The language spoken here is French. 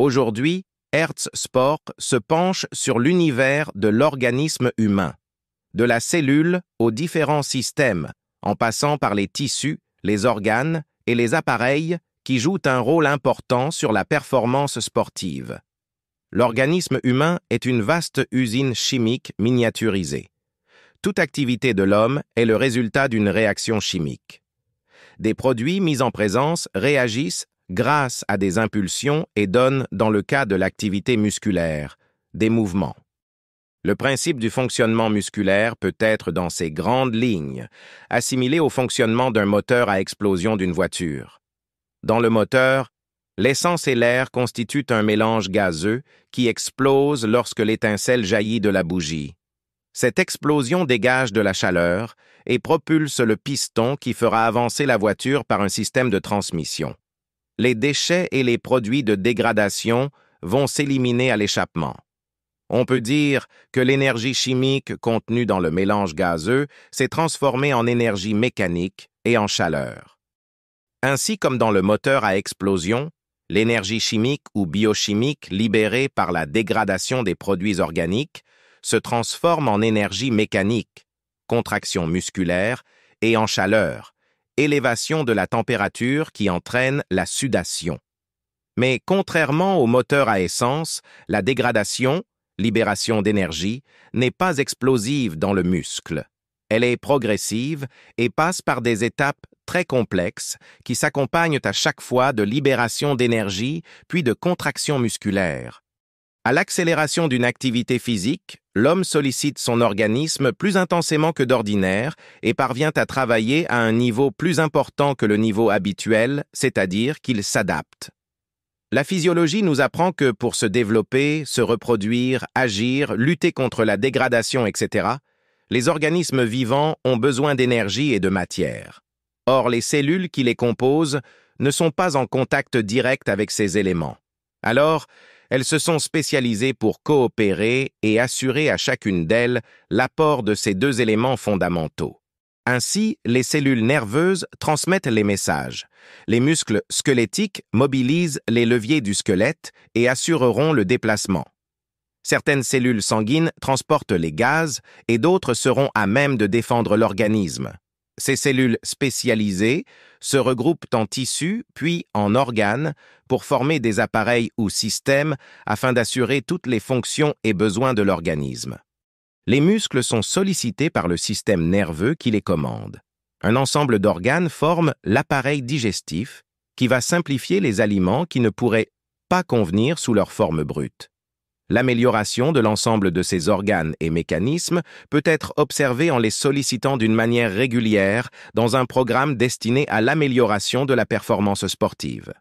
Aujourd'hui, Hertz Sport se penche sur l'univers de l'organisme humain, de la cellule aux différents systèmes, en passant par les tissus, les organes et les appareils qui jouent un rôle important sur la performance sportive. L'organisme humain est une vaste usine chimique miniaturisée. Toute activité de l'homme est le résultat d'une réaction chimique. Des produits mis en présence réagissent grâce à des impulsions et donnent, dans le cas de l'activité musculaire, des mouvements. Le principe du fonctionnement musculaire peut être, dans ses grandes lignes, assimilé au fonctionnement d'un moteur à explosion d'une voiture. Dans le moteur, l'essence et l'air constituent un mélange gazeux qui explose lorsque l'étincelle jaillit de la bougie. Cette explosion dégage de la chaleur et propulse le piston qui fera avancer la voiture par un système de transmission. Les déchets et les produits de dégradation vont s'éliminer à l'échappement. On peut dire que l'énergie chimique contenue dans le mélange gazeux s'est transformée en énergie mécanique et en chaleur. Ainsi comme dans le moteur à explosion, l'énergie chimique ou biochimique libérée par la dégradation des produits organiques se transforme en énergie mécanique, contraction musculaire, et en chaleur, élévation de la température qui entraîne la sudation. Mais contrairement au moteur à essence, la dégradation, libération d'énergie, n'est pas explosive dans le muscle. Elle est progressive et passe par des étapes très complexes qui s'accompagnent à chaque fois de libération d'énergie puis de contraction musculaire. À l'accélération d'une activité physique, l'homme sollicite son organisme plus intensément que d'ordinaire et parvient à travailler à un niveau plus important que le niveau habituel, c'est-à-dire qu'il s'adapte. La physiologie nous apprend que pour se développer, se reproduire, agir, lutter contre la dégradation, etc., les organismes vivants ont besoin d'énergie et de matière. Or, les cellules qui les composent ne sont pas en contact direct avec ces éléments. Alors, elles se sont spécialisées pour coopérer et assurer à chacune d'elles l'apport de ces deux éléments fondamentaux. Ainsi, les cellules nerveuses transmettent les messages. Les muscles squelettiques mobilisent les leviers du squelette et assureront le déplacement. Certaines cellules sanguines transportent les gaz et d'autres seront à même de défendre l'organisme. Ces cellules spécialisées se regroupent en tissus puis en organes pour former des appareils ou systèmes afin d'assurer toutes les fonctions et besoins de l'organisme. Les muscles sont sollicités par le système nerveux qui les commande. Un ensemble d'organes forme l'appareil digestif qui va simplifier les aliments qui ne pourraient pas convenir sous leur forme brute. L'amélioration de l'ensemble de ces organes et mécanismes peut être observée en les sollicitant d'une manière régulière dans un programme destiné à l'amélioration de la performance sportive.